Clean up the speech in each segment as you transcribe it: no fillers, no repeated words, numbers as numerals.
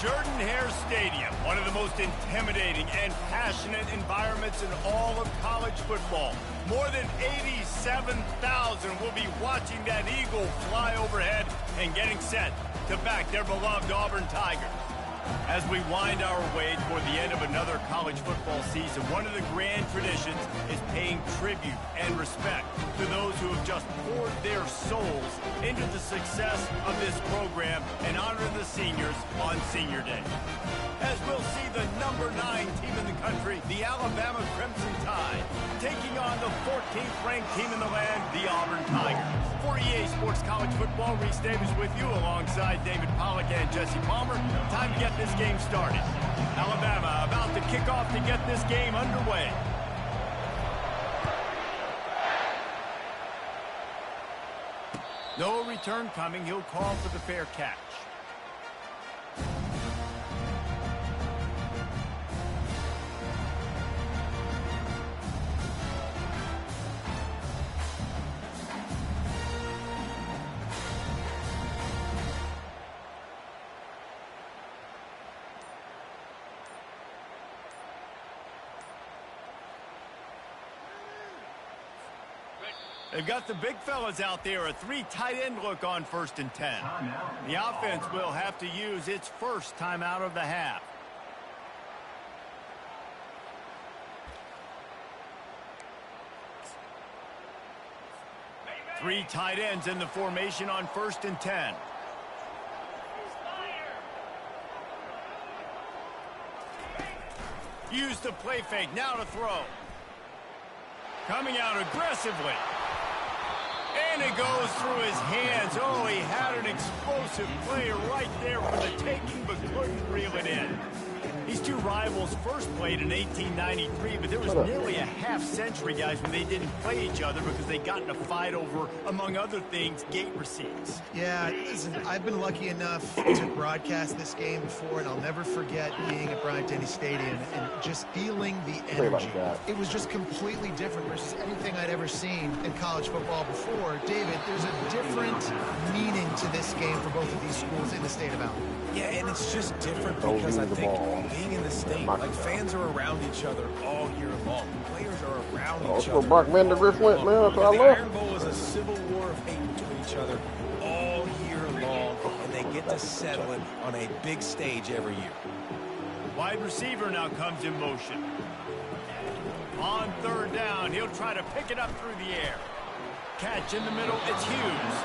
Jordan-Hare Stadium, one of the most intimidating and passionate environments in all of college football. More than 87,000 will be watching that eagle fly overhead and getting set to back their beloved Auburn Tigers. As we wind our way toward the end of another college football season, one of the grand traditions is paying tribute and respect to those who have just poured their souls into the success of this program and honor the seniors on Senior Day. As we'll see the number 9 team in the country, the Alabama Crimson Tide, taking on the 14th ranked team in the land, the Auburn Tigers. For EA Sports College Football, Reese Davis with you alongside David Pollack and Jesse Palmer. Time to get this game started. Alabama about to kick off to get this game underway. No return coming. He'll call for the fair catch. They've got the big fellas out there, a 3 tight end look on 1st and 10. The offense will have to use its first timeout of the half. Three tight ends in the formation on 1st and 10. Use the play fake, now to throw. Coming out aggressively. And it goes through his hands. Oh, he had an explosive play right there for the taking, but couldn't reel it in. These two rivals first played in 1893, but there was nearly a half-century, guys, when they didn't play each other because they got in a fight over, among other things, gate receipts. Yeah, listen, I've been lucky enough to broadcast this game before, and I'll never forget being at Bryant-Denny Stadium and just feeling the energy. It was just completely different versus anything I'd ever seen in college football before. David, there's a different meaning to this game for both of these schools in the state of Alabama. Yeah, and it's just different because I think being in the state, like fans are around each other all year long. Players are around each other. Brock Vandegrift went, man. The Iron Bowl is a civil war of hate between each other all year long, and they get to settle it on a big stage every year. Wide receiver now comes in motion. On 3rd down, he'll try to pick it up through the air. Catch in the middle, it's Hughes.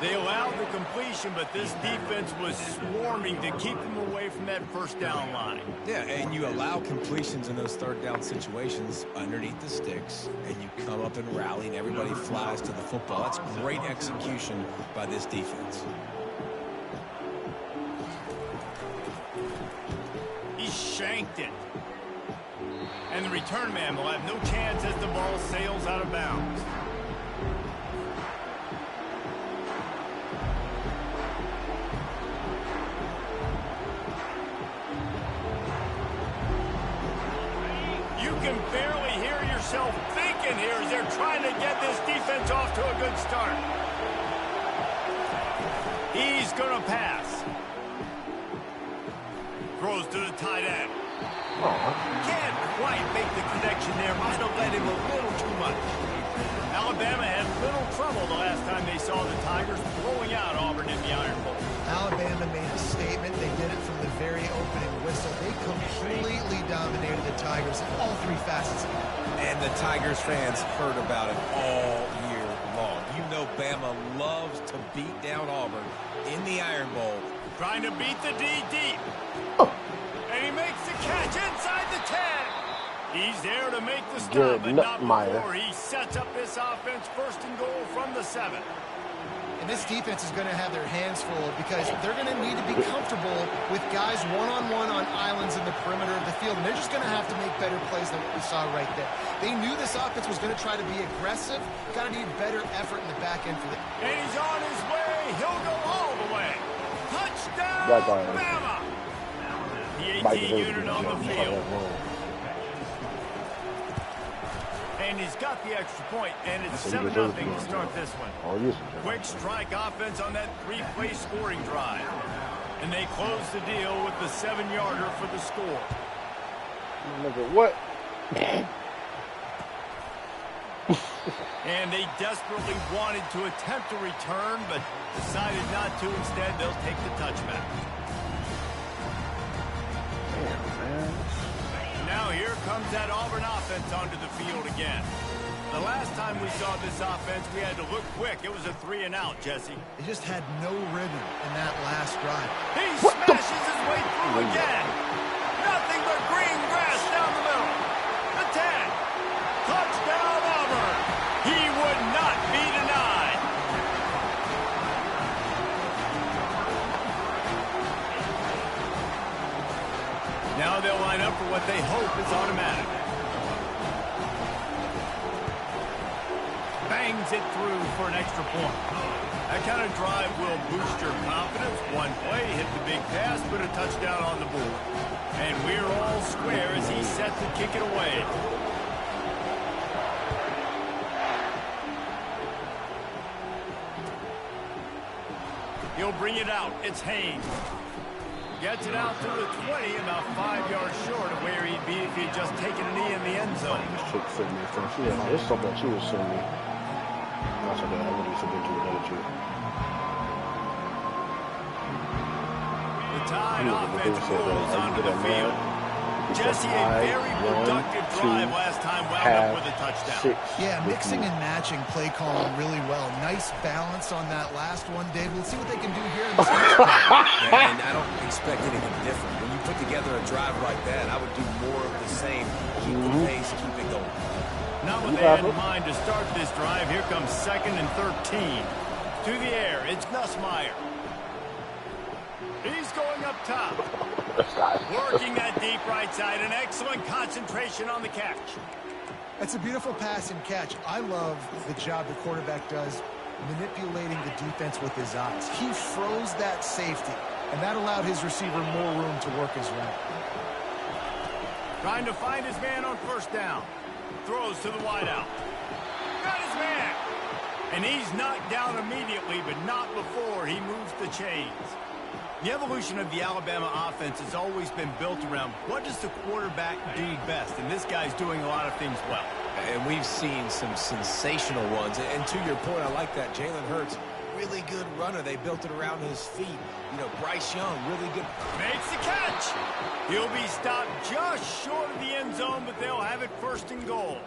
They allowed the completion, but this defense was swarming to keep them away from that 1st down line. Yeah, and you allow completions in those 3rd down situations underneath the sticks, and you come up and rally, and everybody flies to the football. That's great execution by this defense. He shanked it. And the return man will have no chance as the ball sails out of bounds. Can barely hear yourself thinking here as they're trying to get this defense off to a good start. He's going to pass. Throws to the tight end. Can't quite make the connection there. Might have led him a little too much. Alabama had little trouble the last time they saw the Tigers blowing out Auburn in the Iron Bowl. Alabama made a statement. They did it from the very opening whistle. They completely dominated the Tigers in all 3 facets. And the Tigers fans heard about it all year long. You know Bama loves to beat down Auburn in the Iron Bowl. Trying to beat the D deep. And he makes the catch inside the 10. He's there to make the stop, but not before he sets up this offense 1st and goal from the 7. And this defense is going to have their hands full because they're going to need to be comfortable with guys one-on-one on islands in the perimeter of the field. And they're just going to have to make better plays than what we saw right there. They knew this offense was going to try to be aggressive. Got to need better effort in the back end for them. And he's on his way. He'll go all the way. Touchdown, Bama! The 18 unit on the field. And he's got the extra point, and it's 7-0 to start this one. Quick strike offense on that 3-play scoring drive. And they close the deal with the 7-yarder for the score. Look at what? And they desperately wanted to attempt a return, but decided not to. Instead, they'll take the touchback. Damn, man. Now here comes that Auburn offense onto the field again. The last time we saw this offense, we had to look quick. It was a 3-and-out, Jesse. They just had no rhythm in that last drive. He smashes his way through again. Nothing but green grass down the middle. The 10. Touchdown, Auburn. He would not be denied. Now they'll line up for what they hope is automatic. Bangs it through for an extra point. That kind of drive will boost your confidence. One play, hit the big pass, put a touchdown on the board. And we're all square as he's set to kick it away. He'll bring it out. It's Haynes. Gets it out to the 20, about 5 yards short of where he'd be if he'd just taken a knee in the end zone. This chick sent me from it's something that she was sending me. That's okay, I'm going to send it to another chick. The Tide offense rolls onto the field. Jesse, a very productive drive last time, wound up with a touchdown. Yeah, mixing and matching play calling really well. Nice balance on that last one, Dave. Let's see what they can do here in this next one. And I don't expect anything different. When you put together a drive like that, I would do more of the same. Keep the pace, keep it going. Not what they had in mind to start this drive. Here comes 2nd and 13. To the air, it's Nussmeier. He's going up top. Working that deep right side. An excellent concentration on the catch. That's a beautiful pass and catch. I love the job the quarterback does manipulating the defense with his eyes. He froze that safety, and that allowed his receiver more room to work his route. Trying to find his man on first down. Throws to the wideout. Got his man. And he's knocked down immediately, but not before he moves the chains. The evolution of the Alabama offense has always been built around what does the quarterback do best, and this guy's doing a lot of things well. And we've seen some sensational ones. And to your point, I like that. Jalen Hurts, really good runner. They built it around his feet. You know, Bryce Young, really good. Makes the catch. He'll be stopped just short of the end zone, but they'll have it 1st and goal.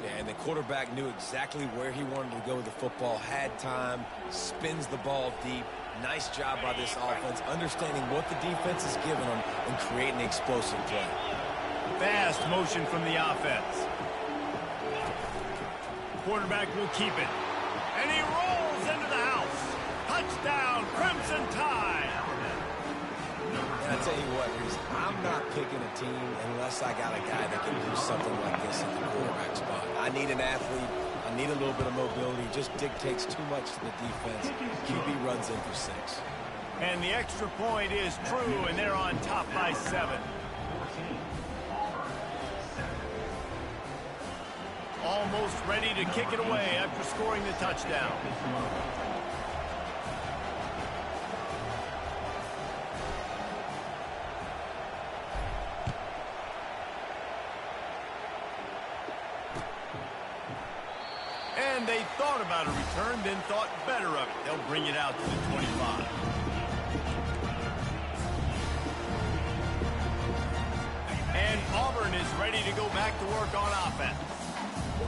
Yeah, and the quarterback knew exactly where he wanted to go with the football, had time, spins the ball deep. Nice job by this offense, understanding what the defense is giving them and creating explosive play. Fast motion from the offense. Quarterback will keep it. And he rolls into the house. Touchdown, Crimson Tide. And I tell you what, I'm not picking a team unless I got a guy that can do something like this at the quarterback spot. I need an athlete. I need a little bit of mobility. Just dictates too much to the defense. QB runs in for 6. And the extra point is true, and they're on top by 7. Almost ready to kick it away after scoring the touchdown. And they thought about a return, then thought better of it. They'll bring it out to the 25. And Auburn is ready to go back to work on offense.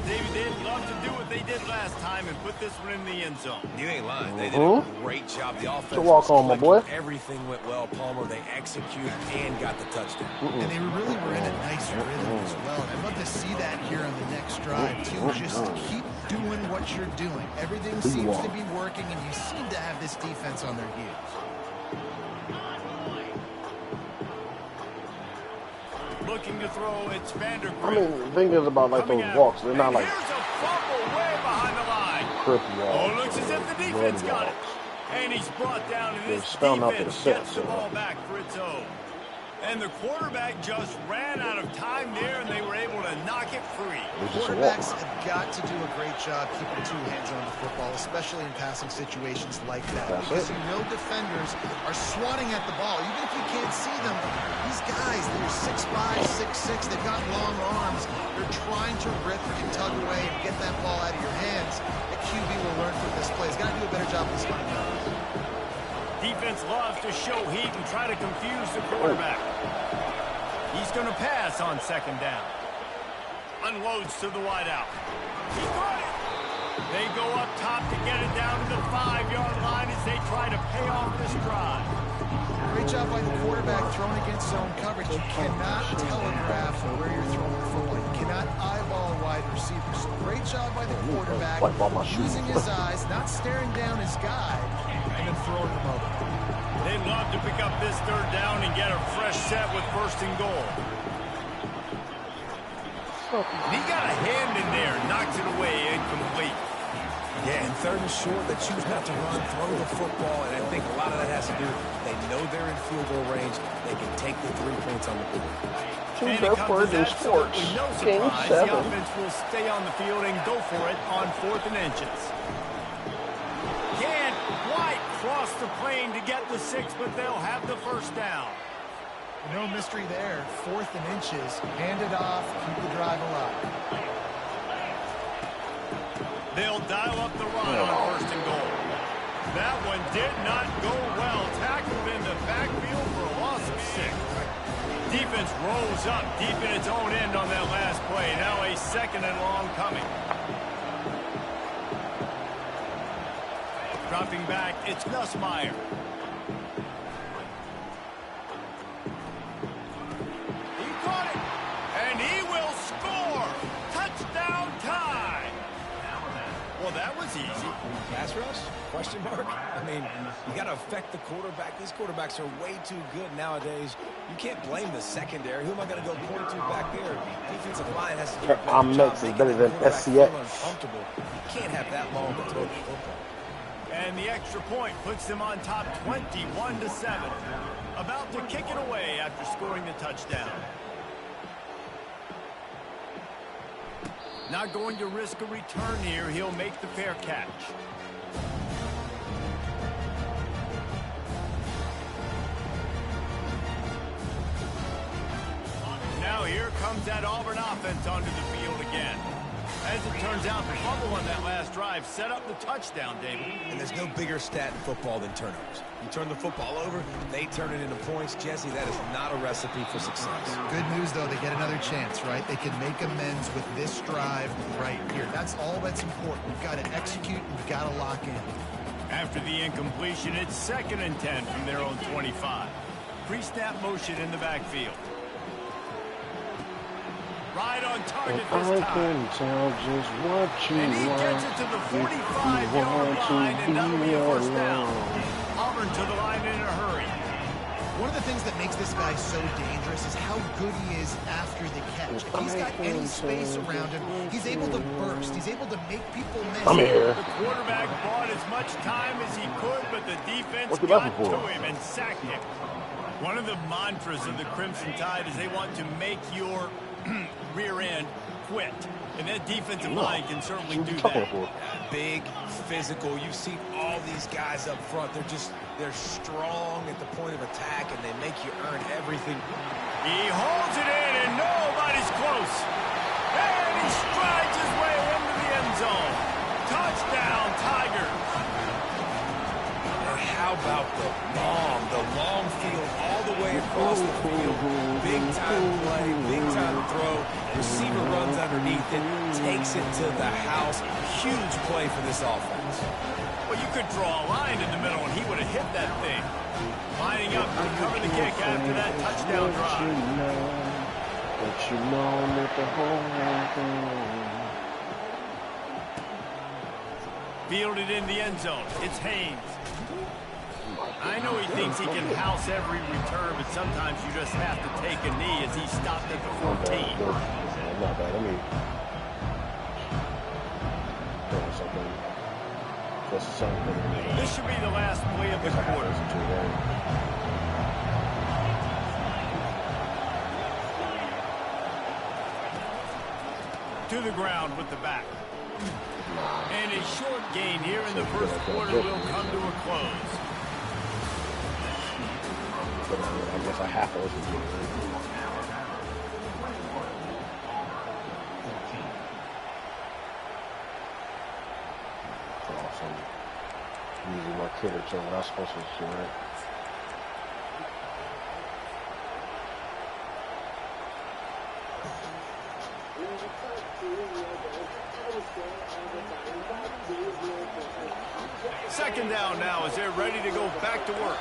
David, they'd love to do what they did last time and put this one in the end zone. You ain't lying. They did a great job. The offense walk on, my boy. Everything went well. Palmer, they executed and got the touchdown. And they really were in a nice rhythm as well. And I'd love to see that here on the next drive, too. Just keep doing what you're doing. Everything seems to be working, and you seem to have this defense on their heels. Looking to throw, it's Vandergriff. I mean, the thing is about like those walks, they're not like here's a fumble way behind the line. crippy walks. Oh, looks as if the defense got it. And he's brought down, and this spelling out the defense set, gets the ball back for its own. And the quarterback just ran out of time there, and they were able to knock it free. Quarterbacks have got to do a great job keeping two hands on the football, especially in passing situations like that. Because you know defenders are swatting at the ball. Even if you can't see them, these guys, they're 6'5", 6'6", they've got long arms. They're trying to rip and tug away and get that ball out of your hands. The QB will learn from this play. He's got to do a better job of this fundamentals. Defense loves to show heat and try to confuse the quarterback. He's going to pass on second down. Unloads to the wideout. He got it. They go up top to get it down to the 5-yard line as they try to pay off this drive. Great job by the quarterback throwing against zone coverage. You cannot telegraph where you're throwing the football. You cannot eyeball a wide receiver. So great job by the quarterback using his eyes, not staring down his guy, and then throwing them over. They'd love to pick up this third down and get a fresh set with first and goal. He got a hand in there, knocks it away, incomplete. Yeah, and third and short, they choose not to run, throw the football, and I think a lot of that has to do, they know they're in field goal range, they can take the 3 points on the board. And it comes to absolutely no surprise, the offense will stay on the field and go for it on 4th and inches. Can't quite cross the plane to get the 6, but they'll have the first down. No mystery there. 4th and inches. Hand it off. Keep the drive alive. They'll dial up the run on first and goal. That one did not go well. Tackled in the backfield for a loss of 6. Defense rolls up deep in its own end on that last play. Now a second and long coming. Dropping back, it's Nussmeier. He caught it, and he will score. Touchdown time. Well, that was easy. Pass rush? Question mark? I mean, you got to affect the quarterback. These quarterbacks are way too good nowadays. You can't blame the secondary. Who am I going to go point to back there? Defensive line has to do a better job making better than SCX. Uncomfortable. You can't have that long to throw the football. And the extra point puts them on top 21-7. About to kick it away after scoring the touchdown. Not going to risk a return here. He'll make the fair catch. Now here comes that Auburn offense onto the field again. As it turns out, the fumble on that last drive set up the touchdown, David. And there's no bigger stat in football than turnovers. You turn the football over, they turn it into points. Jesse, that is not a recipe for success. Good news, though. They get another chance, right? They can make amends with this drive right here. That's all that's important. You've got to execute. You've got to lock in. After the incompletion, it's 2nd and 10 from their own 25. Pre-snap motion in the backfield. Right on target this time. I can tell just what you and he want. gets it to the 45-yard line, and that'll be a first down. Auburn to the line in a hurry. One of the things that makes this guy so dangerous is how good he is after the catch. If he's got any space around him, he's able to burst. He's able to make people miss. I'm here. The quarterback bought as much time as he could, but the defense got to him and sacked him. One of the mantras of the Crimson Tide is they want to make your rear end quit. And that defensive line can certainly do that. Big, physical. You've seen all these guys up front. They're strong at the point of attack, and they make you earn everything. He holds it in, and nobody's close. And he strides his way into the end zone. Touchdown, Tigers. And how about the bomb, the long field all the way across the field. Big time play, big time throw. Receiver runs underneath it, takes it to the house. Huge play for this offense. Well, you could draw a line in the middle, and he would have hit that thing. Lining up to cover the kick after that touchdown drive. But you know that the whole thing. Fielded in the end zone. It's Haynes. I know he thinks he can house every return, but sometimes you just have to take a knee as he stopped at the 14. Not bad. Let me something. This should be the last play of the quarter. To the ground with the back. And a short gain here in the first quarter will come to a close. I guess I have to listen to it. Awesome. Using my critter to what I'm supposed to do, right? Second down now as they're ready to go back to work.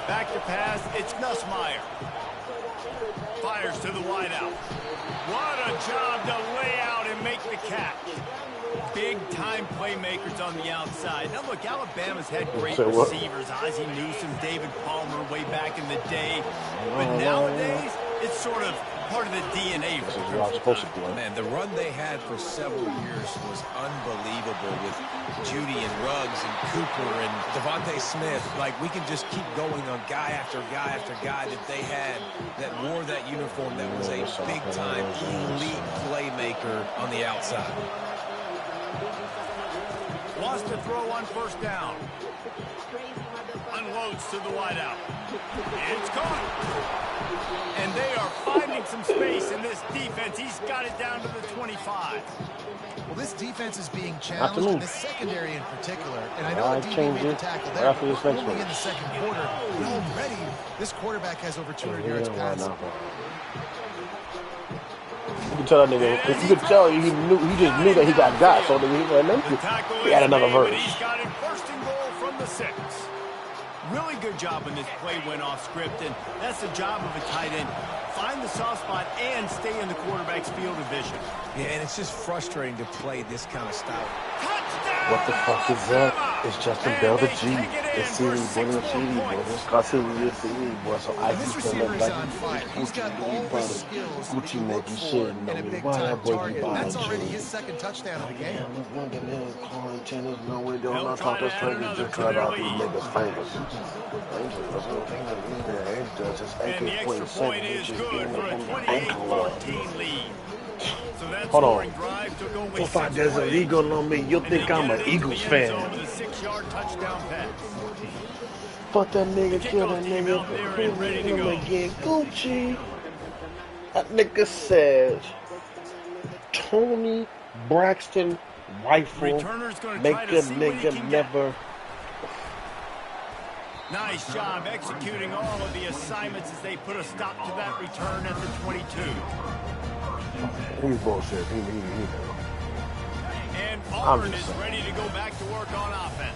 Back to pass, it's Nussmeier. Fires to the wideout. What a job to lay out and make the catch. Big-time playmakers on the outside. Now, look, Alabama's had great receivers. Ozzie Newsome, David Palmer way back in the day. But nowadays, it's sort of part of the DNA. Man, the run they had for several years was unbelievable with Judy and Ruggs and Cooper and Devontae Smith. Like, we can just keep going on guy after guy after guy that they had that wore that uniform that was a big-time elite playmaker on the outside. Wants to throw on first down. Unloads to the wideout. It's caught. And they are finding some space in this defense. He's got it down to the 25. Well, this defense is being challenged, in the secondary in particular. And I know the DB made the tackle there, but only in the second quarter. And already, this quarterback has over 200 yards passing. You can tell that nigga. You could tell he just knew that he got. So he had another verse. He's got it first and goal from the 6. Really good job when this play went off script, and that's the job of a tight end. Find the soft spot and stay in the quarterback's field of vision. Yeah, and it's just frustrating to play this kind of style. Touchdown! What the fuck is that? It's Justin Bell the G. It's CD, boy, the CD, boy. It's Cassini, the CD, boy. So I This receiver is on fire. He's got all the skills Gucci you look make you for shit. in a big-time target. That's already his second touchdown of the game. No way, they'll not talk to strangers. Just cut out these niggas famous. And the extra point is good for a 28-14 lead. So that Hold scoring drive took only on. If there's an eagle on me, you'll think I'm an Eagles fan. Fuck that nigga, kill that nigga. Him again, Gucci. That nigga says Tony Braxton rifle make a nigga never. Nice job executing all of the assignments as they put a stop to that return at the 22. He's bullshit. He And Auburn is ready to go back to work on offense.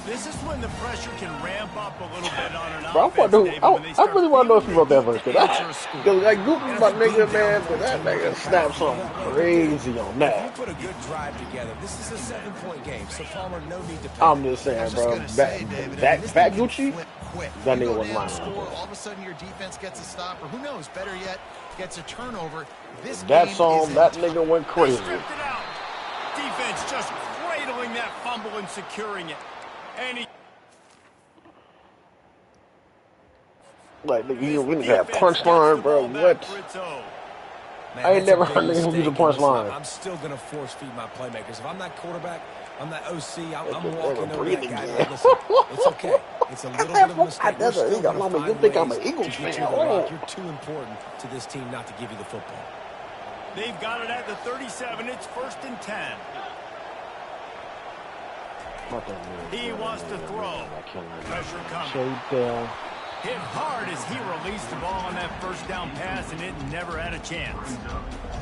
This is when the pressure can ramp up a little bit on an offense. I really want to know if he wrote that verse. Because like, Goopy's my nigga, man, but that nigga snapped something crazy on that. Put a good drive together. This is a 7-point game, so Palmer no need to panic. I'm just saying, bro. That Gucci, that nigga was lying. All of a sudden, your defense gets a stop, or who knows, better yet, gets a turnover. That song, that nigga went crazy. Defense just cradling that fumble and securing it. And he... Like, nigga, we didn't have punchline, bro. What? Man, I ain't never heard niggas use a punchline. I'm still going to force feed my playmakers. If I'm that quarterback, I'm that OC, I'm walking over that guy. Listen, it's okay. It's a little bit of a mistake. You think I'm an Eagles fan? You're too important to this team not to give you the football. They've got it at the 37. It's 1st and 10. He wants to throw. Pressure coming. Hit hard as he released the ball on that first down pass, and it never had a chance.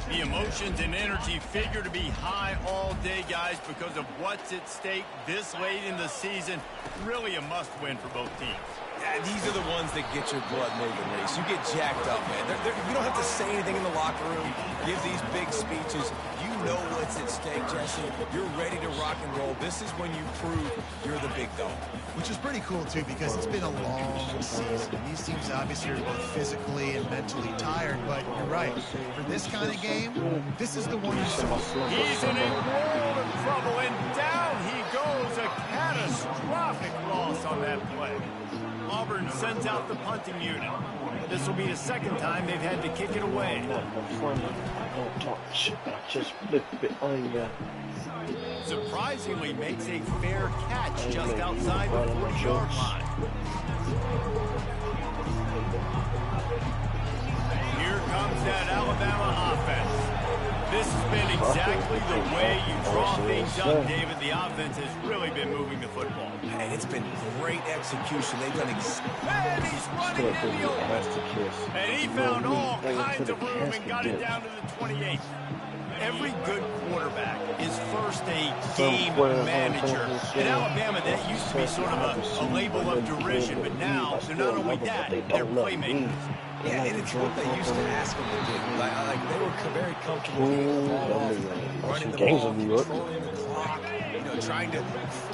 The emotions and energy figure to be high all day, guys, because of what's at stake this late in the season. Really a must-win for both teams. Yeah, these are the ones that get your blood moving, Reese. You get jacked up, man. You don't have to say anything in the locker room, give these big speeches. You know what's at stake, Jesse. You're ready to rock and roll. This is when you prove you're the big dog. Which is pretty cool, too, because it's been a long season. These teams obviously are both physically and mentally tired, but you're right. For this kind of game, this is the one you saw. He's in a world of trouble, and down he goes. A catastrophic loss on that play. Auburn sends sends out the punting unit. This will be the second time they've had to kick it away. Don't talk shit. I just flip it on ya. Surprisingly makes a fair catch just outside the 40-yard line. Here comes that Alabama offense. This has been exactly the way you draw things up, David. The offense has really been moving the football. And it's been great execution. They've done and he's running in the open. And he found all kinds of room and got it down to the 28. Every good quarterback is first a game manager. In Alabama, that used to be sort of a label of derision, but now they're not only that, they're playmakers. Yeah, and it's what they used to ask them to do. Like they were very comfortable getting the ball off, running the ball, controlling the clock, trying to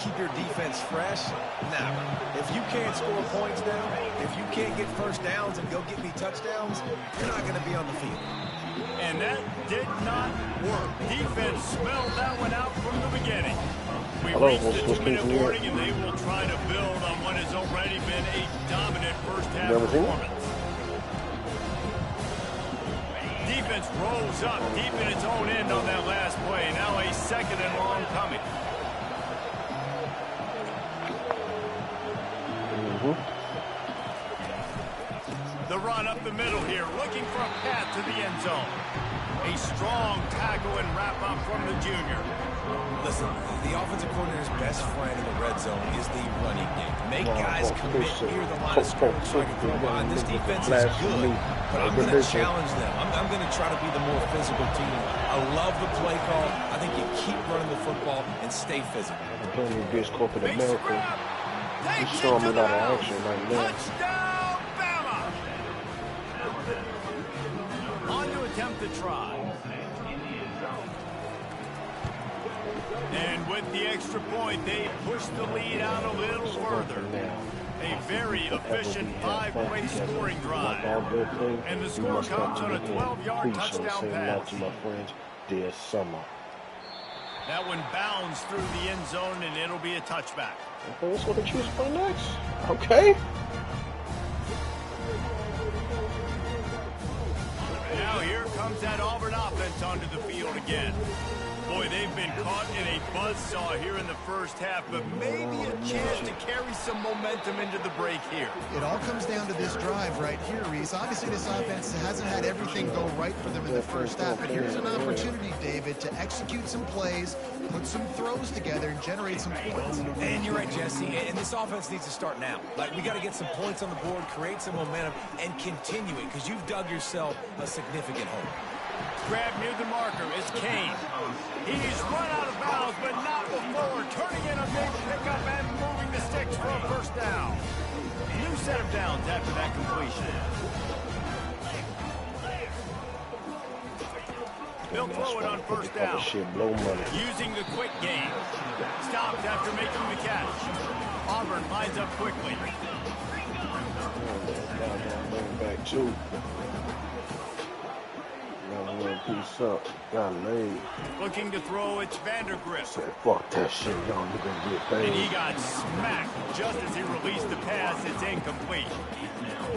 keep your defense fresh. Nah, if you can't score points now, if you can't get first downs and go get me touchdowns, you're not going to be on the field. And that did not work. Defense smelled that one out from the beginning. We reached the 2-minute warning, and they will try to build on what has already been a dominant first-half performance. Defense rolls up deep in its own end on that last play. Now a second and long coming. The run up the middle here, looking for a path to the end zone. A strong tackle and wrap up from the junior. Listen, the offensive coordinator's best friend in the red zone is the running game. Make guys commit near the line of scrimmage so I can throw behind. This defense is good, but I'm going to challenge them. I'm going to try to be the more physical team. I love the play call. I think you keep running the football and stay physical. I'm playing the biggest corporate America. He's showing me a lot of action right now. Touchdown, Bama! On to attempt the try. And with the extra point, they push the lead out a little further. A very efficient 5-play scoring drive. And the score comes on a 12-yard touchdown pass. This summer. That one bounds through the end zone, and it'll be a touchback. Okay, that's what they choose to play next. Okay. Now here comes that Auburn offense onto the field again. Boy, they've been caught in a buzzsaw here in the first half, but maybe a chance to carry some momentum into the break here. It all comes down to this drive right here, Reese. Obviously, this offense hasn't had everything go right for them in the first half, but here's an opportunity, David, to execute some plays, put some throws together, and generate some points. And you're right, Jesse, and this offense needs to start now. Like, we got to get some points on the board, create some momentum, and continue it, because you've dug yourself a significant hole. Grab near the marker is Kane. He's run out of bounds, but not before turning in a big pickup and moving the sticks for a first down. New set of downs after that completion. They'll throw it on first down. Using the quick game. Stopped after making the catch. Auburn lines up quickly. Back two. Piece up, got laid. Looking to throw, it's Vandergrift. Said, fuck that shit, y'all niggas get paid. And he got smacked just as he released the pass. It's incomplete.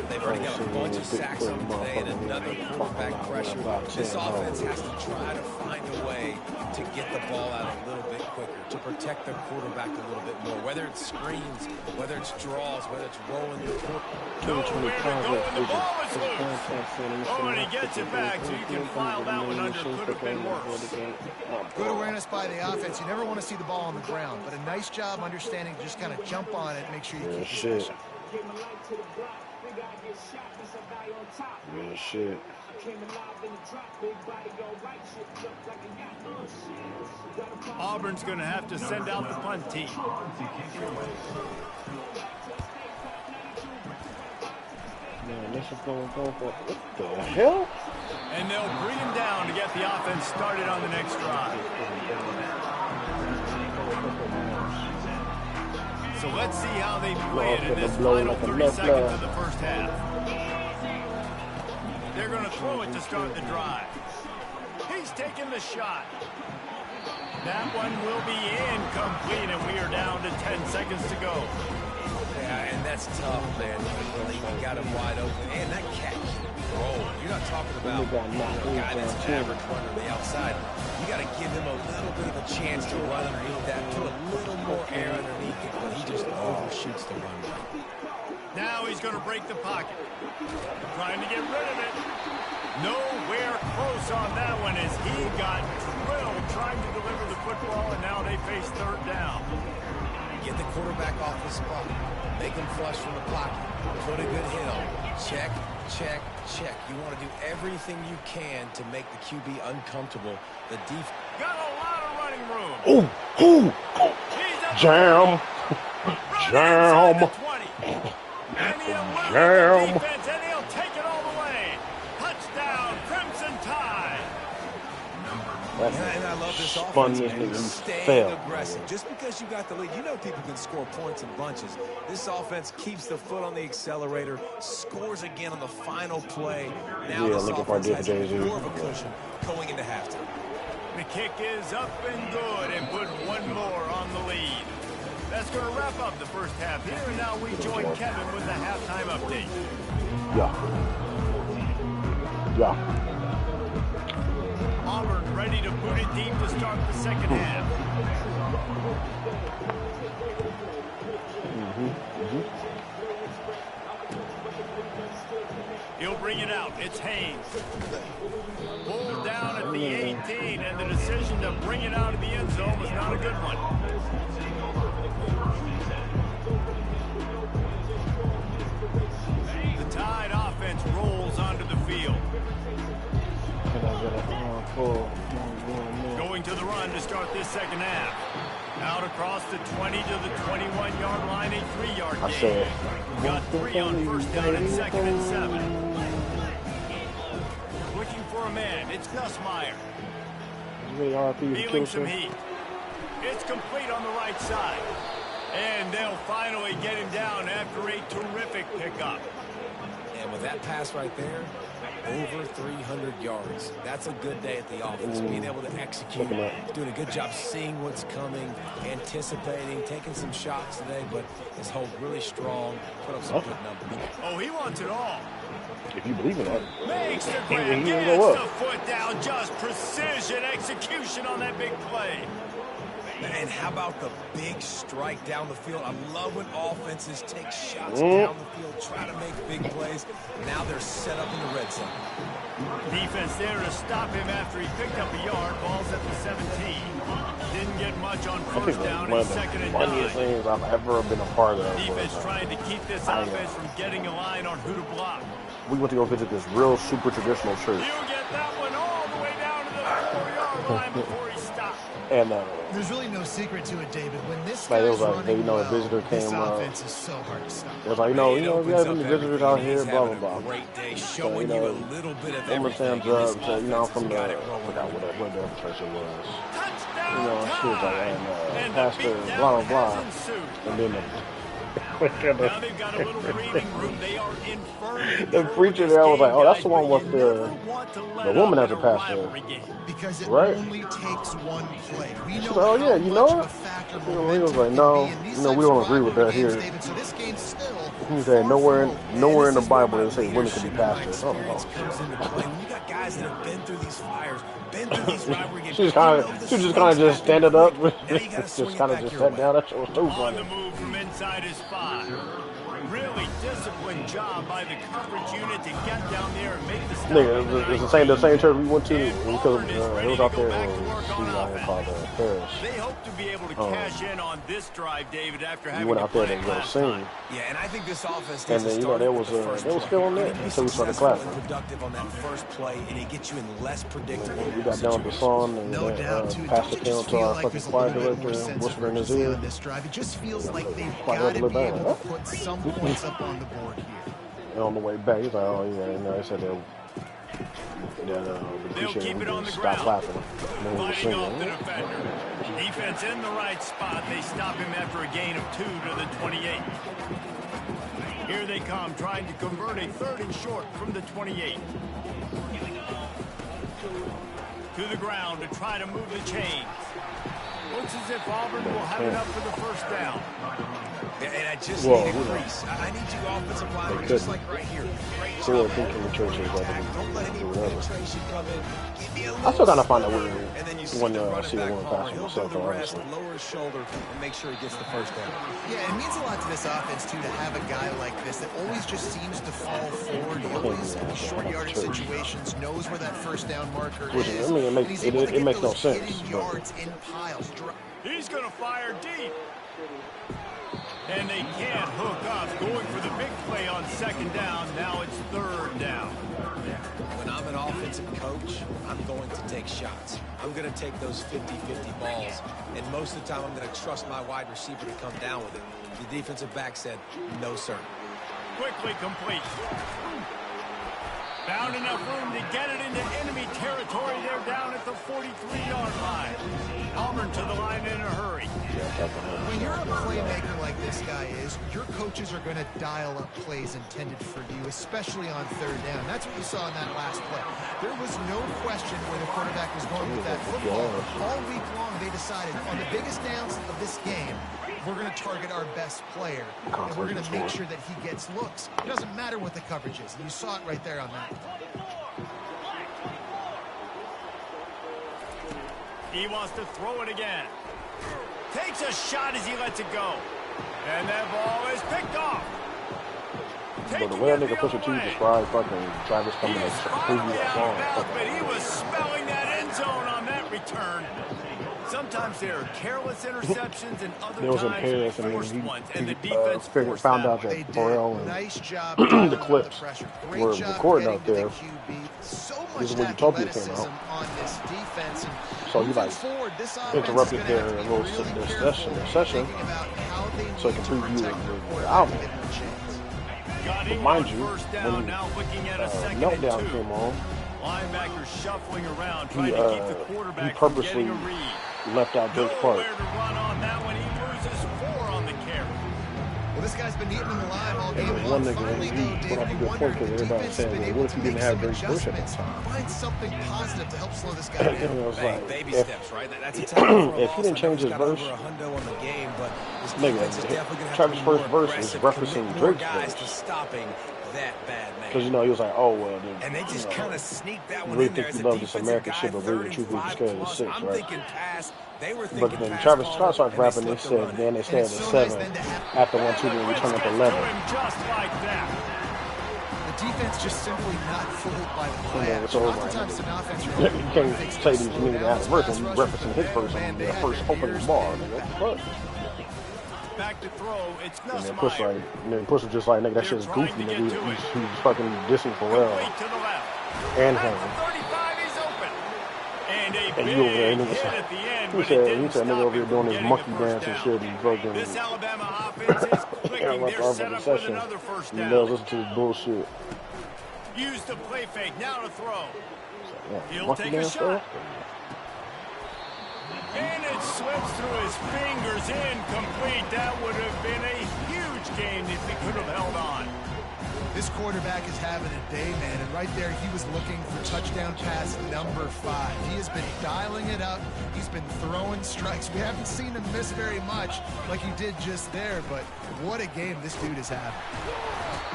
They've already got a bunch of sacks on today and another quarterback pressure. This offense has to try to find a way to get the ball out a little bit quicker, to protect their quarterback a little bit more, whether it's screens, whether it's draws, whether it's rolling the quarterback. Nowhere to go, and the ball is loose. Oh, and he gets it back, so you can file that one under. Could have been worse. Good awareness by the offense. You never want to see the ball on the ground, but a nice job understanding to just kind of jump on it and make sure you keep possession. Real shit. Auburn's going to have to send out the punt team. Man, this is going for what the hell? And they'll bring him down to get the offense started on the next drive. So let's see how they play it in this final 30 seconds of the first half. They're going to throw it to start the drive. He's taking the shot. That one will be incomplete, and we are down to 10 seconds to go. Yeah, and That's tough, man. He got him wide open. And that catch, roll. You're not talking about a guy that's an average runner on the outside. You got to give him a little bit of a chance to run underneath that, put a little more air underneath it, but he just overshoots the run. Now he's going to break the pocket. Trying to get rid of it. Nowhere close on that one as he got drilled trying to deliver the football, and now they face third down. Get the quarterback off the spot. Make him flush from the pocket. Put a good hit on. Check, check, check. You want to do everything you can to make the QB uncomfortable. The defense got a lot of running room. Ooh, ooh. Jam. Jam. Jam. Defense, and he'll take it all the way. Touchdown, Crimson Tide. And I love this offense, staying aggressive. Just because you got the lead, you know people can score points in bunches. This offense keeps the foot on the accelerator, scores again on the final play. Now this offense has more of a cushion going into halftime. The kick is up and good and put one more on the lead. That's going to wrap up the first half here, and now we join Kevin with the halftime update. Yeah. Auburn ready to put it deep to start the second half. He'll bring it out. It's Haynes. Pulled down at the 18, and the decision to bring it out of the end zone was not a good one. The Tide offense rolls onto the field. Going to the run to start this second half. Out across the 20 to the 21-yard line, a 3-yard gain. Got 3 on first down and second and 7. Looking for a man. It's Gus Meyer. Feeling some heat. It's complete on the right side. And they'll finally get him down after a terrific pickup. And with that pass right there, over 300 yards. That's a good day at the office. Being able to execute, doing a good job seeing what's coming, anticipating, taking some shots today, but his hold really strong, put up some good numbers. Oh, he wants it all. If you believe in that. Makes the grab, gets the foot down, just precision execution on that big play. And how about the big strike down the field? I love when offenses take shots down the field, try to make big plays. Now they're set up in the red zone. Defense there to stop him after he picked up a yard. Ball's at the 17. Didn't get much on first down and second and 9. Funniest things I've ever been a part of. Defense trying to keep this offense from getting a line on who to block. We went to go visit this real super traditional church. You get that one all the way down to the 4-yard line before he stopped. And there's really no secret to it, David. When this like, guy's running well, a visitor came, this offense is so hard to stop. It was like, we have any visitors out here, blah, blah, blah. Great day, showing you a little bit of everything. Sam said, I'm from the, I forgot what the church it was. She was like, Pastor, blah, blah, blah. And then now they've got a little breathing room. They are infirm. The preacher there was like, that's the one with the woman as a pastor. Because it right? only takes one play. We know oh, yeah, you know it? He was like, no, we don't agree with that here. David, so this game's still he said, nowhere in the Bible does it say women can be pastors. Comes into play. When you got guys that have been through these fires, been through these rivalry games. She just kind of just standing up, just kind of just sat down. That shit was so funny. On the move from inside his spot. Really disciplined job by the coverage unit to get down there and make the stop. Nigga, it's the same church we went to because it was out there called Paris. They hope to be able to cash in on this drive, David, after having went out there to go sing. Yeah, and I think this offense and then they was still on there until we started clapping. Productive on that first play, and it gets you in less predictable. We got down with the song, and no doubt, Pastor came to our fucking choir director and whispered in his ear. It just feels like they've got to be able to put some points up on the board here. And on the way back, he's like, oh yeah, they said they'll keep it on the stop ground. clapping. Fighting off the defender. Defense in the right spot. They stop him after a gain of 2 to the 28. Here they come, trying to convert a 3rd and short from the 28. To the ground to try to move the chains. Looks as if Auburn will have it up for the first down. And I just need a crease. I need you offensive linemen just like right here. Don't let any penetration come in. I still gotta find a weird when I see one pass on myself. Lower his shoulder and make sure he gets the first down. Yeah, it means a lot to this offense too to have a guy like this that always just seems to fall forward. He always in short yardage situations knows where that first down marker is. I mean, it makes no sense. Yards in piles. He's going to fire deep. And they can't hook up. Going for the big play on second down. Now it's third down. When I'm an offensive coach, I'm going to take shots. I'm going to take those 50-50 balls. And most of the time, I'm going to trust my wide receiver to come down with it. The defensive back said, no, sir. Quickly complete. Found enough room to get it into enemy territory. They're down at the 43-yard line. Auburn to the line in a hurry. When you're a playmaker like this guy is, your coaches are going to dial up plays intended for you, especially on third down. That's what you saw in that last play. There was no question where the quarterback was going with that football. All week long, they decided on the biggest downs of this game, we're going to target our best player, and we're going to make sure that he gets looks. It doesn't matter what the coverage is. You saw it right there on that. He wants to throw it again. Takes a shot as he lets it go. And that ball is picked off. But the way that nigga push it to you describes fucking Travis coming to prove you that ball. But he was spelling that end zone on that return. Sometimes there are careless interceptions and other times forced ones, and the defense found out that Burrell and the clips were recorded out there. This is where Utopia came out. So he like interrupted their little session so he can preview the album. But mind you, when Meltdown came on, he purposely left out Drake's part. Well, this guy's been eating him alive all game long. One nigga, he put up a good point because everybody was saying, well, what if he didn't have Drake's push at that time? Find something positive to help slow this guy down. And it was like, baby steps, right? That's a tackle if he didn't change his verse, nigga, Travis' first verse is referencing Drake's verse. Because, you know, he was like, oh, well, and they just kind of sneaked that one really in there think as you love this American shit, but really truthfully just scared of the six, I'm right? thinking pass. They were But then Travis Scott started rapping, they said, then they stayed at 7 after 1-2, then we turned up 11. Just like that. The defense just simply not fooled by the play. Oftentimes an offense you can't say these meaning out of verse and referencing his verse on the first opening bar. What the fuck? Back to throw, it's and then Push like, and then Push was just like, nigga, that shit is goofy, nigga. He's fucking dissing Pharrell and him. And you over there, nigga, he said, nigga over here doing his monkey dance and shit, and fucking, this Alabama offense is clicking. They're set up with another first down. You listen to this bullshit. Use the play fake, now to throw. He'll take a shot. And it slips through his fingers, incomplete. That would have been a huge game if he could have held on. This quarterback is having a day, man, and right there he was looking for touchdown pass number 5. He has been dialing it up. He's been throwing strikes. We haven't seen him miss very much like he did just there, but what a game this dude is having.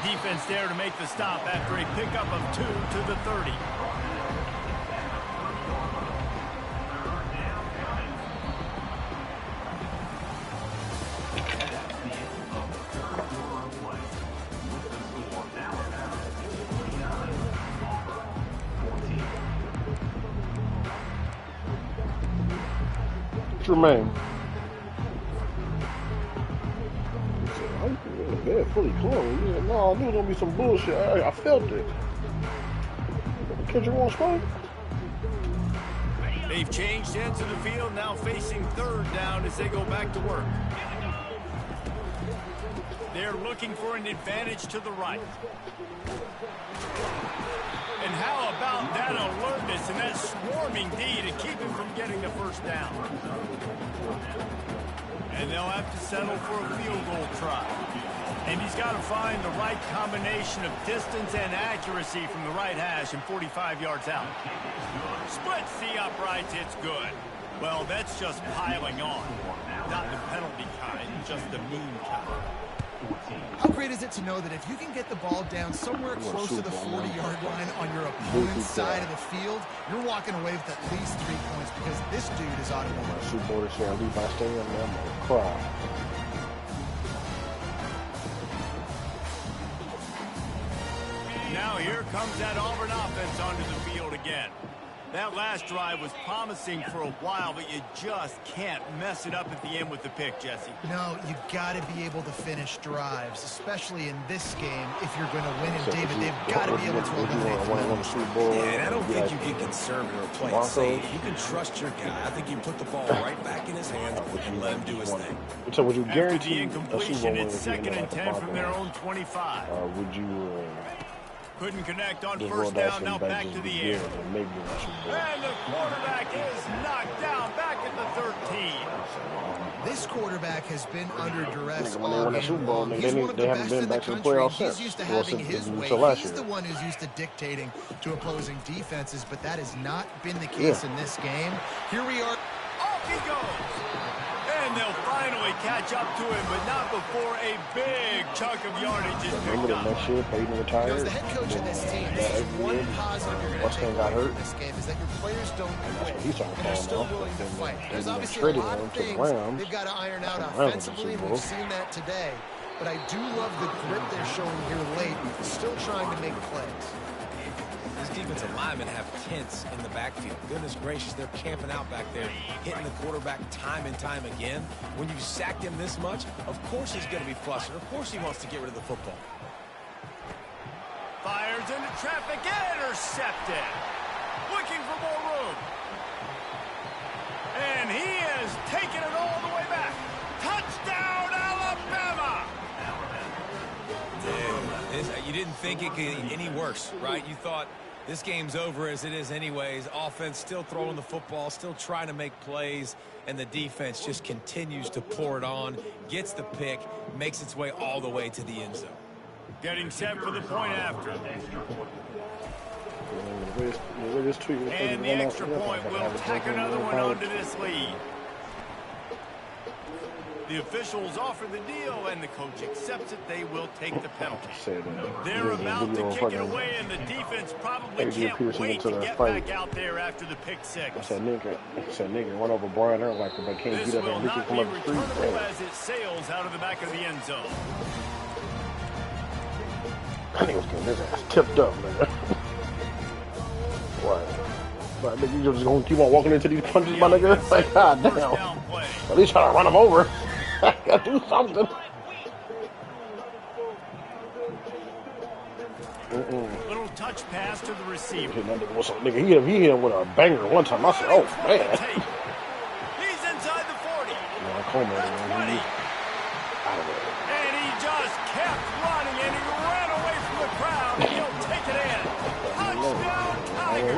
Defense there to make the stop after a pickup of 2 to the 30. Jermaine. Yeah, fully clothed. Yeah, no, I knew it was gonna be some bullshit. I felt it. Kendrick won't smoke. They've changed ends of the field, now facing third down as they go back to work. They're looking for an advantage to the right. And how about that alertness and that swarming D to keep him from getting the first down? And they'll have to settle for a field goal try. And he's got to find the right combination of distance and accuracy from the right hash and 45 yards out. Splits the uprights, it's good. Well, that's just piling on. Not the penalty kind, just the mean kind. How great is it to know that if you can get the ball down somewhere close to the 40-yard line on your opponent's side of the field, you're walking away with at least 3 points because this dude is automatic. Super Bowl this year, Levi stay in there, I'm gonna cry. Now here comes that Auburn offense onto the field again. That last drive was promising for a while, but you just can't mess it up at the end with the pick, Jesse. No, you got to be able to finish drives, especially in this game. If you're going to win, and David, they've got to be able to eliminate the Super Bowl. Yeah, and I don't think you get conservative or play it safe. You can trust your guy. I think you put the ball right back in his hands and let him do his thing. So would you guarantee After the incompletion, it's 2nd and 10 from their own 25. Would you... Couldn't connect on first down, now back to the air. And the quarterback is knocked down back at the 13. This quarterback has been under duress all game long. He's one of the best in the country. He's used to having his way. He's the one who's used to dictating to opposing defenses, but that has not been the case in this game. Here we are. Off he goes. And they'll finally catch up to him, but not before a big chunk of yardage is picked up. Next year, Peyton retired. As the head coach of this team, this is one positive you're going to take away from this game, is that your players don't quit, and they're still willing to fight. There's obviously a lot of things they've got to iron out offensively, and we've seen that today. But I do love the grit they're showing here late, still trying to make plays. These defensive linemen have tents in the backfield. Goodness gracious, they're camping out back there, hitting the quarterback time and time again. When you sacked him this much, of course he's going to be flustered. Of course he wants to get rid of the football. Fires into traffic, intercepted. Looking for more room. And he is taking it all the way back. Touchdown, Alabama! You didn't think it could get any worse, right? You thought this game's over as it is anyways. Offense still throwing the football, still trying to make plays, and the defense just continues to pour it on, gets the pick, makes its way all the way to the end zone. Getting set for the point after. And the extra point will tack another one onto this lead. The officials offer the deal, and the coach accepts it. They will take the penalty. They're about to kick it away, and the defense probably can't wait to get back out there after the pick six. I said, nigga, run over Brian Urlacher, but can't This get up will and he can not come be up the street. returnable as it sails out of the back of the end zone. That nigga's getting his ass tipped up, nigga. What? But nigga, you just gonna keep on walking into these punches, my nigga? Like, god damn. At least try to run him over. I gotta do something. Little touch pass to the receiver. Nigga, he hit him with a banger one time. I said, oh, man. He's inside the 40. Yeah, Coleman, man. And he just kept running, and he ran away from the crowd, and he'll take it in. Touchdown, Tiger.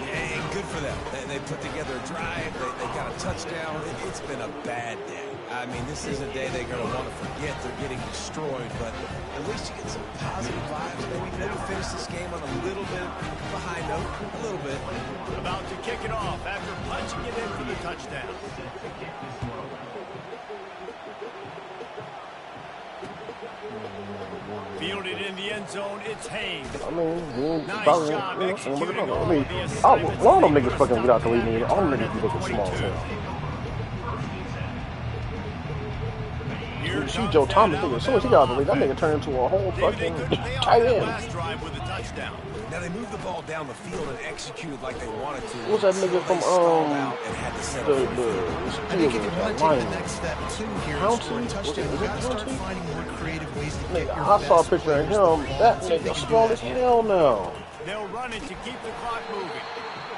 Yeah, good for them. They put together a drive. They got a touchdown. It's been a bad day. I mean, this is a day they're going to want to forget. They're getting destroyed, but at least you get some positive vibes. Maybe finish this game on a little bit of a high note. A little bit. About to kick it off after punching it in for the touchdown. Fielded in the end zone, it's Haynes. I mean, Nice probably, job executing all all the the assignments. a lot of them niggas fucking get out the lead. All them niggas be looking small, too. See Joe Thomas, nigga, as soon as he got out the league, that nigga turned into a whole fucking tight end. Now they moved the ball down the field and executed like they wanted to. What's that nigga from I think if you want to take the next step too here and score a touchdown, you got to start finding more creative ways to get your I saw a picture of him. That nigga small as hell now. They'll run it to keep the clock moving.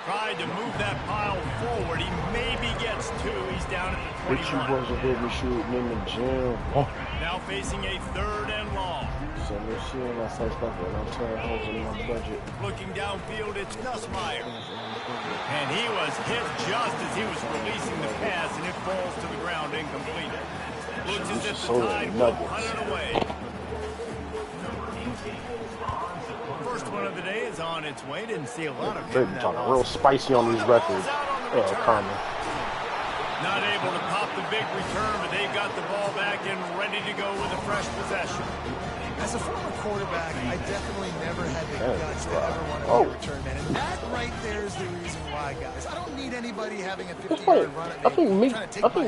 Tried to move that pile forward. He maybe gets two. He's down at the 21. Bitch, you wasn't here me shooting in the gym. Oh. Now facing a 3rd and long. So this shit, I said stuff and I'm tearing holes in my budget. Looking downfield, it's Nussmeier. And he was hit just as he was releasing the pass, and it falls to the ground incomplete. Looks as if the Tide will punt it away. First one of the day is on its way. Didn't see a lot of him. They're talking real spicy on these records. return. Not able to pop the big return, but they've got the ball back and ready to go with a fresh possession. As a former quarterback, I definitely never had the guts to ever want to be a return man. And that right there is the reason why, guys. I don't need anybody having a 50-yard run at me. I think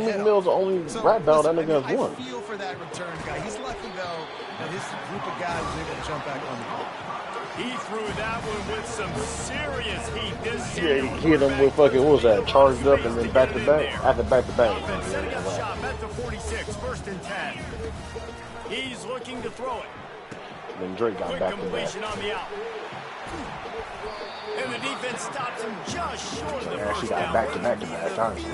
Meek Mill's the only rap battle that nigga has won. I feel for that return guy. He's lucky, though, that his group of guys was able to jump back on the ball. He threw that one with some serious heat. Yeah, he hit him with fucking, what was that, charged up and then back to back? After back to back. Setting up shop at the 46, 1st and 10. He's looking to throw it. Then Drake got back to back. On the out. And the defense stops him just short of the first down. Got back to back to back, honestly.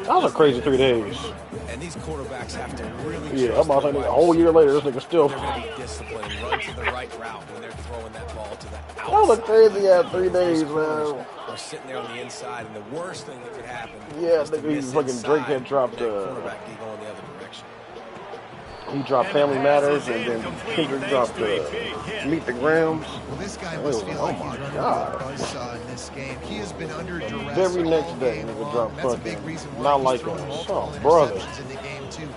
That was a crazy 3 days. And these quarterbacks have to really I'm about to say, a whole year later, this nigga still. They're going to be disciplined, run to the right route when they're throwing that ball to the outside. That was a crazy 3 days, man. Or sitting there on the inside, and the worst thing that could happen. Yeah, I think fucking Drake had dropped quarterback going the other direction. He dropped Family Matters, and then Kendrick dropped Meet the Grams. Well, this guy must feel like he's running buzzsaw in this game. He has been under duress. Very next day, nigga dropped fucking not like us. Oh, brother. In the game too.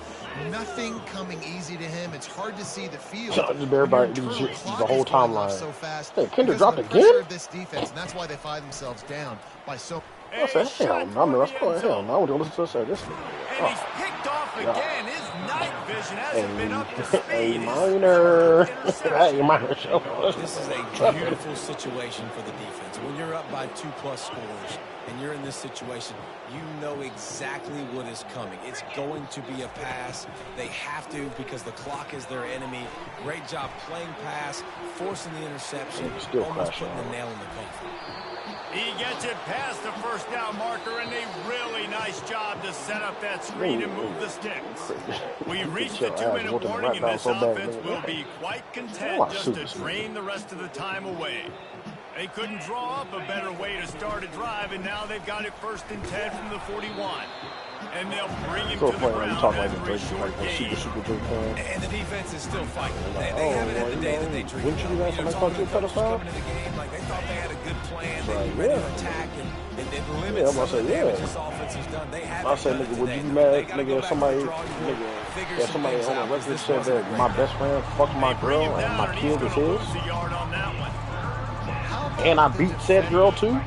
Nothing coming easy to him. It's hard to see the field. Everybody, the whole timeline. So fast. Hey, Kendrick dropped again? This defense, and that's why they find themselves down by so. I said, hell no. I mean, that's probably hell no. I want to listen to us say this. And he's picked off again. His night vision hasn't been up to speed. A minor. A minor show. This is a beautiful situation for the defense. When you're up by 2+ scores and you're in this situation, you know exactly what is coming. It's going to be a pass. They have to because the clock is their enemy. Great job playing pass, forcing the interception, almost putting the nail in the coffin. He gets it past the first down marker, and a really nice job to set up that screen and move the sticks. We reached the 2-minute warning, and this offense will be quite content just to drain the rest of the time away. They couldn't draw up a better way to start a drive, and now they've got it 1st and 10 from the 41. And they'll bring him to the ground after a short gain. And the defense is still fighting. They haven't had the day that they dreamed. Wouldn't you guys call you a pedophile? Coming into the game, like they thought they had a good plan. They were ready to attack and limit some of the damage this offense has done. They haven't. I said, nigga, would you be mad, nigga, if somebody on the record said that my best friend fucked my girl and my kid was his? And I beat said girl too?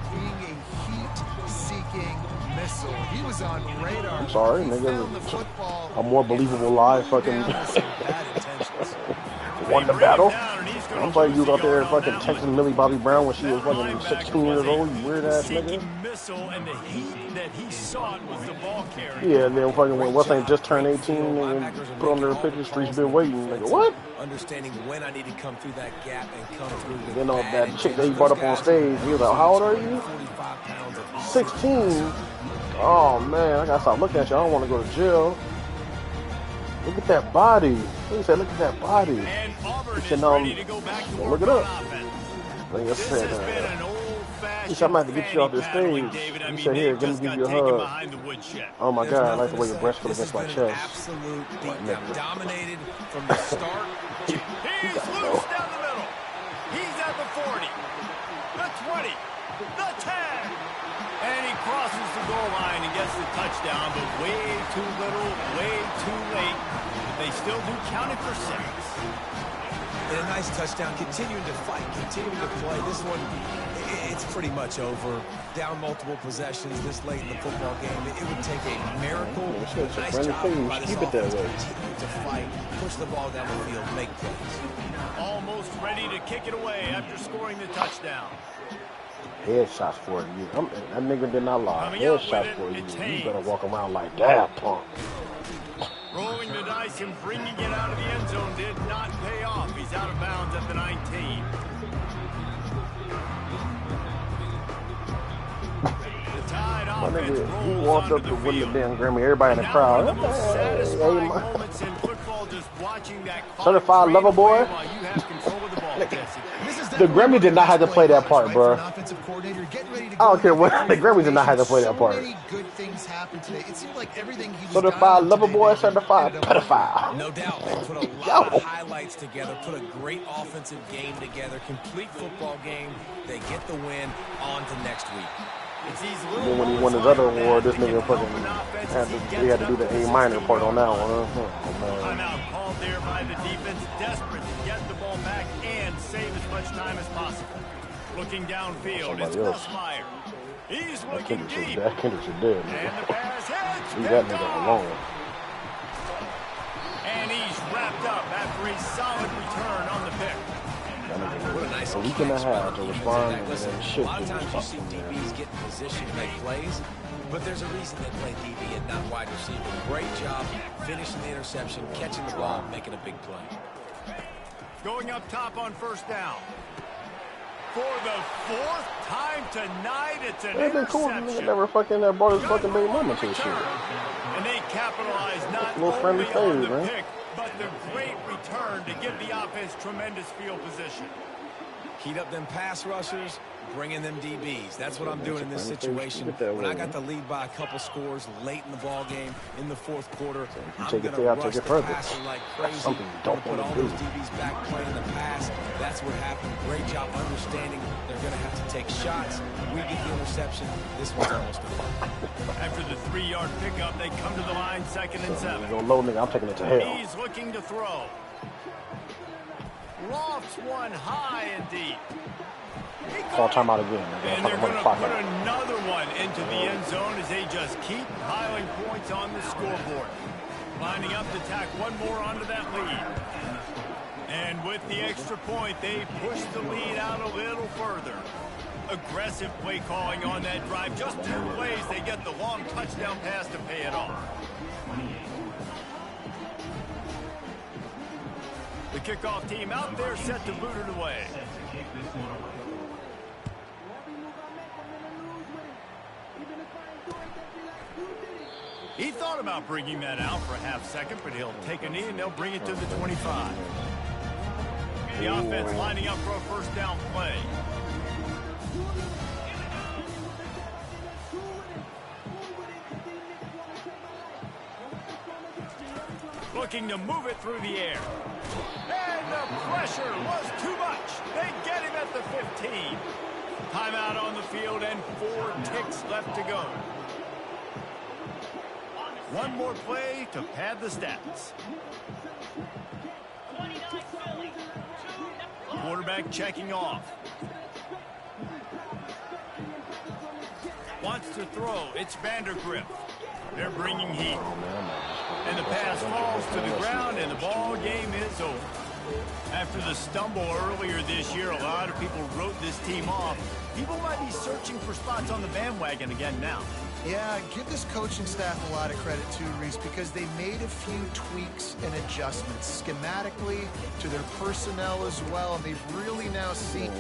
I'm sorry, nigga. A more believable lie fucking won the battle. I'm sorry you was out there fucking texting Millie Bobby Brown when she was fucking 16 years old, you weird ass nigga. Yeah, and then fucking when West ain't just turned 18 and put on their picture, streets been waiting. Nigga, what? Understanding when I need to come through that gap and come through. Then that chick that he brought up on stage, he was like, how old are you? 16. Oh man, I gotta stop looking at you. I don't want to go to jail. Look at that body. He said, look at that body. And Auburn he said, is no, ready to go back to look it up. This said, has been an he said, I'm going to have to get you off this stage. He said, here, give you a hug. Oh my God, I like the way your breast feels against my chest. Absolute beatdown. Dominated from the start. He's loose down the middle. He's at the 40, the 20, the 10. And he crosses the goal line and gets the touchdown, but way too little, way too late. They still do count it for 6. And a nice touchdown, continuing to fight, continuing to play. This one, it's pretty much over. Down multiple possessions this late in the football game. It would take a miracle. Nice job by this offense. Continue to fight, push the ball down the field, make plays. Almost ready to kick it away after scoring the touchdown. Headshots for you. That nigga did not lie. Headshots for you. You better walk around like that, punk. Rolling the dice and bringing it out of the end zone did not pay off. He's out of bounds at the 19. The Tide offense he walked up to win the damn Grammy. Everybody in the crowd. One of the most satisfying moments in football, just watching that certified lover boy. The Grammy did not have to play that part, bro. I don't care what. The Grammy did not have to play that part. Certified lover boy, certified pedophile. No doubt. They put a lot of highlights together, put a great offensive game together, complete football game. They get the win. On to next week. And then when he won his other award, this nigga fucking had to do the A minor part on that one. Timeout called there by the defense, desperate to get the ball back and save as much time as possible. Looking downfield, it's Meyer. He's looking deep. Kendricks is dead, man. And the pass hits. Leave that nigga alone. And he's wrapped up after a solid return on the pick. What a nice a week and a half to respond and listen, shit. A lot of times you see DBs get in position to make plays, but there's a reason they play DB and not wide receiver. Great job finishing the interception, catching the ball, making a big play. Going up top on first down. For the fourth time tonight, it's an It'd been cool if nigga never fucking brought his fucking big mama to the shit. And they capitalized not friendly only on the man. pick, but the great return to give the offense tremendous field position. Heat up them pass rushers, bring in them DBs. That's what I'm doing in this situation. When I got the lead by a couple scores late in the ball game, in the fourth quarter, I'm going to rush the passer like crazy. I'm going to put all those DBs back playing the pass. That's what happened. Great job understanding they're going to have to take shots. We get the interception. This one's almost done. After the 3-yard pickup, they come to the line, 2nd and 7. Low nigga, I'm taking it to hell. He's looking to throw. Lofts one high and deep. Call timeout again. And they're going to put another one into the end zone as they just keep piling points on the scoreboard. Lining up to tack one more onto that lead. And with the extra point, they push the lead out a little further. Aggressive play calling on that drive. Just 2 plays, they get the long touchdown pass to pay it off. The kickoff team out there set to boot it away. He thought about bringing that out for a half second, but he'll take a knee and they'll bring it to the 25. The offense lining up for a first down play. Looking to move it through the air. And the pressure was too much. They get him at the 15. Timeout on the field and 4 ticks left to go. One more play to pad the stats. Quarterback checking off. Wants to throw. It's Vandergrift. They're bringing heat. And the pass falls to the ground, and the ball game is over. After the stumble earlier this year, a lot of people wrote this team off. People might be searching for spots on the bandwagon again now. Yeah, give this coaching staff a lot of credit too, Reese, because they made a few tweaks and adjustments schematically to their personnel as well, and they've really now seen...